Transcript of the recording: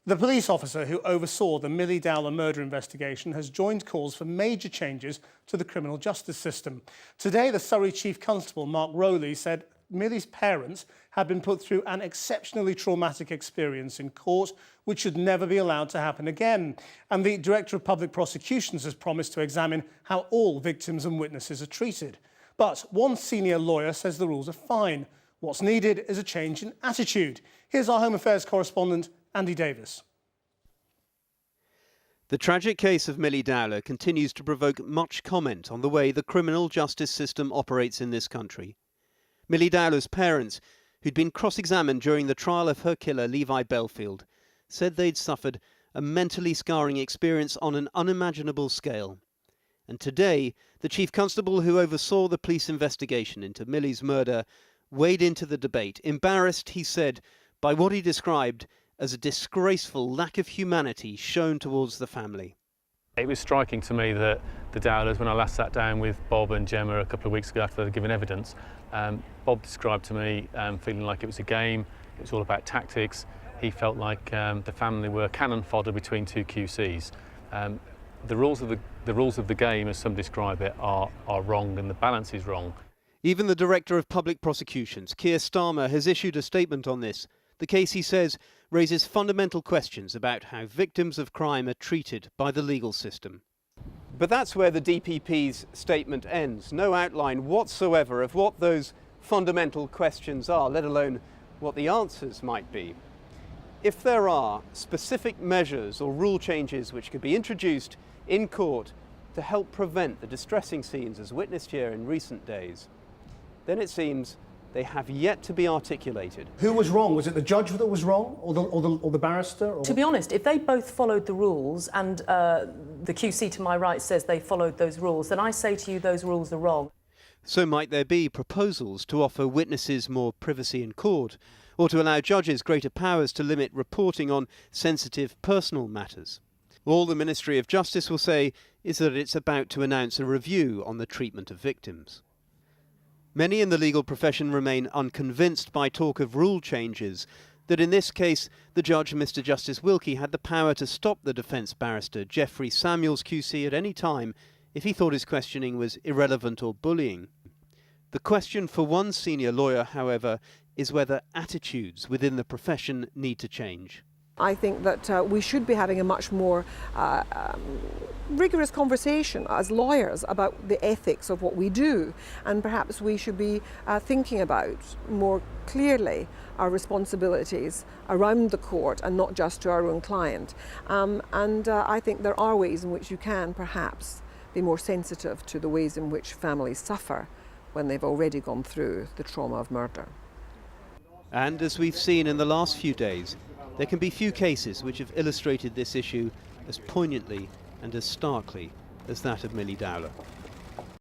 The police officer who oversaw the Milly Dowler murder investigation has joined calls for major changes to the criminal justice system. Today, the Surrey Chief Constable, Rowley, said Milly's parents had been put through an exceptionally traumatic experience in court, which should never be allowed to happen again. And the Director of Public Prosecutions has promised to examine how all victims and witnesses are treated. But one senior lawyer says the rules are fine. What's needed is a change in attitude. Here's our Home Affairs correspondent, Andy Davis. The tragic case of Milly Dowler continues to provoke much comment on the way the criminal justice system operates in this country. Milly Dowler's parents, who'd been cross-examined during the trial of her killer, Levi Bellfield, said they'd suffered a mentally scarring experience on an unimaginable scale. And today, the Chief Constable who oversaw the police investigation into Milly's murder weighed into the debate, embarrassed, he said, by what he described as a disgraceful lack of humanity shown towards the family. It was striking to me that the Dowlers, when I last sat down with Bob and Gemma a couple of weeks ago after they'd given evidence, Bob described to me feeling like it was a game, it was all about tactics. He felt like the family were cannon fodder between two QCs. The rules of the game, as some describe it, are wrong, and the balance is wrong. Even the Director of Public Prosecutions, Keir Starmer, has issued a statement on this. The case, he says, raises fundamental questions about how victims of crime are treated by the legal system. But that's where the DPP's statement ends. No outline whatsoever of what those fundamental questions are, let alone what the answers might be. If there are specific measures or rule changes which could be introduced in court to help prevent the distressing scenes as witnessed here in recent days, then it seems they have yet to be articulated. Who was wrong? Was it the judge that was wrong, or the barrister? Or... To be honest, if they both followed the rules and the QC to my right says they followed those rules, then I say to you those rules are wrong. So might there be proposals to offer witnesses more privacy in court, or to allow judges greater powers to limit reporting on sensitive personal matters? All the Ministry of Justice will say is that it's about to announce a review on the treatment of victims. Many in the legal profession remain unconvinced by talk of rule changes, that in this case the judge, Mr Justice Wilkie, had the power to stop the defence barrister Geoffrey Samuels QC at any time if he thought his questioning was irrelevant or bullying. The question for one senior lawyer, however, is whether attitudes within the profession need to change. I think that we should be having a much more rigorous conversation as lawyers about the ethics of what we do, and perhaps we should be thinking about more clearly our responsibilities around the court and not just to our own client. I think there are ways in which you can perhaps be more sensitive to the ways in which families suffer when they've already gone through the trauma of murder. And as we've seen in the last few days, there can be few cases which have illustrated this issue as poignantly and as starkly as that of Milly Dowler.